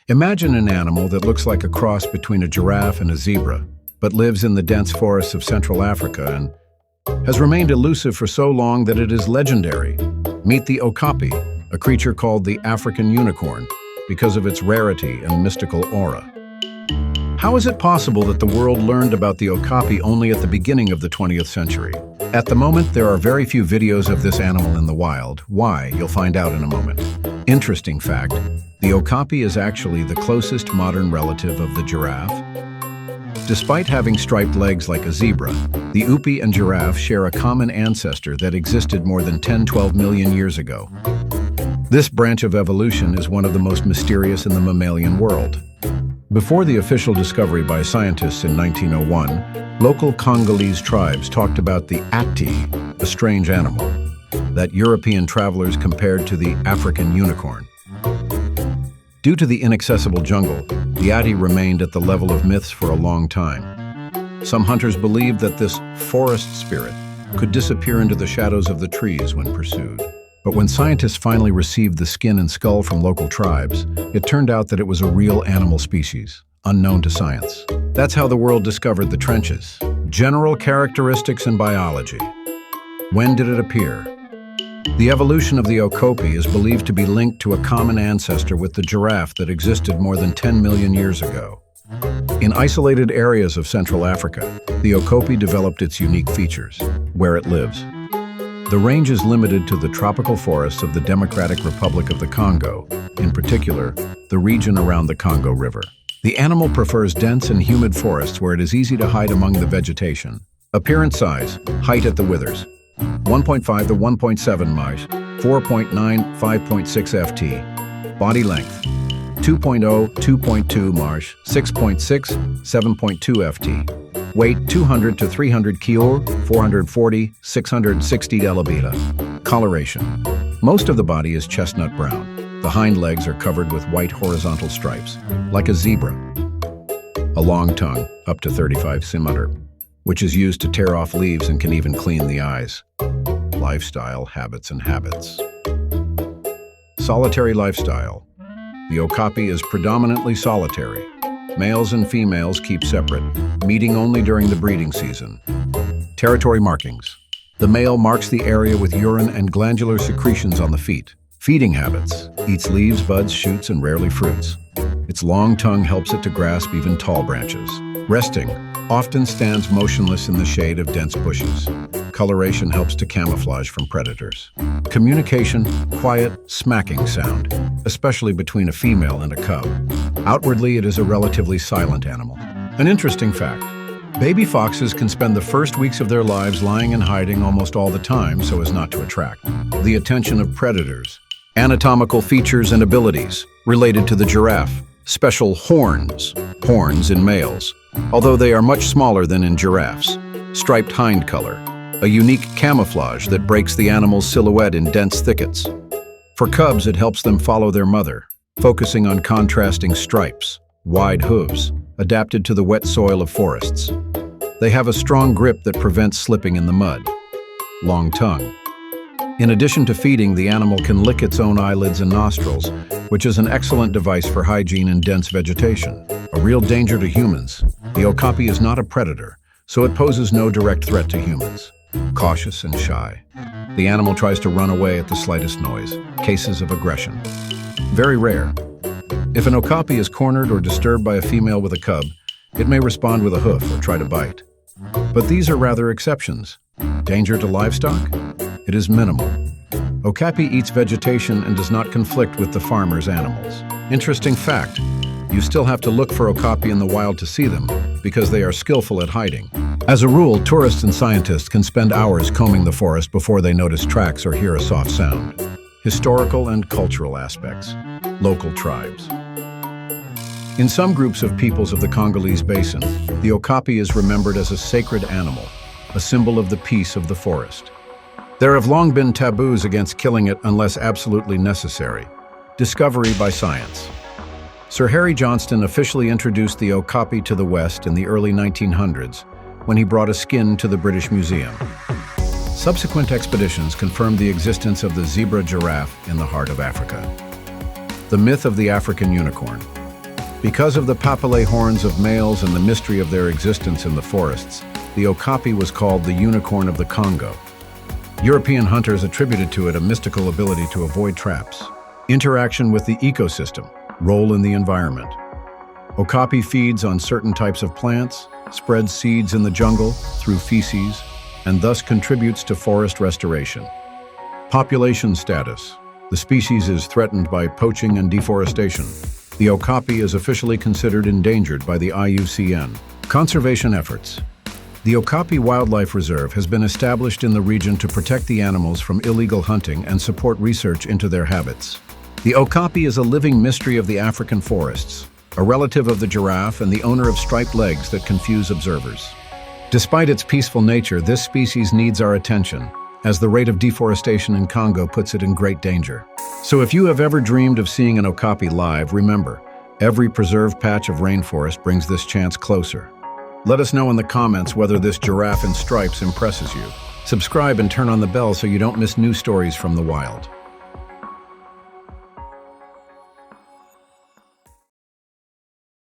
Imagine an animal that looks like a cross between a giraffe and a zebra, but lives in the dense forests of Central Africa and has remained elusive for so long that it is legendary. Meet the Okapi, a creature called the African unicorn, because of its rarity and mystical aura. How is it possible that the world learned about the Okapi only at the beginning of the 20th century? At the moment, there are very few videos of this animal in the wild. Why? You'll find out in a moment. Interesting fact, the Okapi is actually the closest modern relative of the giraffe. Despite having striped legs like a zebra, the Upi and giraffe share a common ancestor that existed more than 10-12 million years ago. This branch of evolution is one of the most mysterious in the mammalian world. Before the official discovery by scientists in 1901, local Congolese tribes talked about the ati, a strange animal, that European travelers compared to the African unicorn. Due to the inaccessible jungle, the ati remained at the level of myths for a long time. Some hunters believed that this forest spirit could disappear into the shadows of the trees when pursued. But when scientists finally received the skin and skull from local tribes, it turned out that it was a real animal species, unknown to science. That's how the world discovered the trenches. General characteristics and biology. When did it appear? The evolution of the Okapi is believed to be linked to a common ancestor with the giraffe that existed more than 10 million years ago. In isolated areas of Central Africa, the Okapi developed its unique features, where it lives. The range is limited to the tropical forests of the Democratic Republic of the Congo, in particular, the region around the Congo River. The animal prefers dense and humid forests where it is easy to hide among the vegetation. Appearance size, height at the withers, 1.5 to 1.7 miles, 4.9, 5.6 ft. Body length, 2.0, 2.2 miles, 6.6, 7.2 ft. Weight 200 to 300 kg, 440, 660 dl. Coloration. Most of the body is chestnut brown. The hind legs are covered with white horizontal stripes, like a zebra. A long tongue, up to 35 cm, which is used to tear off leaves and can even clean the eyes. Lifestyle, habits, and habits. Solitary lifestyle. The Okapi is predominantly solitary. Males and females keep separate, meeting only during the breeding season. Territory markings. The male marks the area with urine and glandular secretions on the feet. Feeding habits. Eats leaves, buds, shoots, and rarely fruits. Its long tongue helps it to grasp even tall branches. Resting. Often stands motionless in the shade of dense bushes. Coloration helps to camouflage from predators. Communication, quiet, smacking sound, especially between a female and a cub. Outwardly, it is a relatively silent animal. An interesting fact, baby foxes can spend the first weeks of their lives lying and hiding almost all the time so as not to attract the attention of predators. Anatomical features and abilities related to the giraffe. Special horns in males, although they are much smaller than in giraffes. Striped hind color, a unique camouflage that breaks the animal's silhouette in dense thickets. For cubs, it helps them follow their mother, focusing on contrasting stripes. Wide hooves, adapted to the wet soil of forests. They have a strong grip that prevents slipping in the mud. Long tongue. In addition to feeding, the animal can lick its own eyelids and nostrils, which is an excellent device for hygiene in dense vegetation. A real danger to humans. The Okapi is not a predator, so it poses no direct threat to humans. Cautious and shy. The animal tries to run away at the slightest noise. Cases of aggression. Very rare. If an Okapi is cornered or disturbed by a female with a cub, it may respond with a hoof or try to bite. But these are rather exceptions. Danger to livestock? It is minimal. Okapi eats vegetation and does not conflict with the farmer's animals. Interesting fact, you still have to look for Okapi in the wild to see them, because they are skillful at hiding. As a rule, tourists and scientists can spend hours combing the forest before they notice tracks or hear a soft sound. Historical and cultural aspects. Local tribes. In some groups of peoples of the Congolese basin, the Okapi is remembered as a sacred animal, a symbol of the peace of the forest. There have long been taboos against killing it unless absolutely necessary. Discovery by science. Sir Harry Johnston officially introduced the Okapi to the West in the early 1900s when he brought a skin to the British Museum. Subsequent expeditions confirmed the existence of the zebra giraffe in the heart of Africa. The myth of the African unicorn. Because of the papillae horns of males and the mystery of their existence in the forests, the Okapi was called the unicorn of the Congo. European hunters attributed to it a mystical ability to avoid traps. Interaction with the ecosystem, role in the environment. Okapi feeds on certain types of plants, spreads seeds in the jungle through feces, and thus contributes to forest restoration. Population status. The species is threatened by poaching and deforestation. The Okapi is officially considered endangered by the IUCN. Conservation efforts. The Okapi Wildlife Reserve has been established in the region to protect the animals from illegal hunting and support research into their habits. The Okapi is a living mystery of the African forests, a relative of the giraffe and the owner of striped legs that confuse observers. Despite its peaceful nature, this species needs our attention, as the rate of deforestation in Congo puts it in great danger. So if you have ever dreamed of seeing an Okapi live, remember, every preserved patch of rainforest brings this chance closer. Let us know in the comments whether this giraffe in stripes impresses you. Subscribe and turn on the bell so you don't miss new stories from the wild.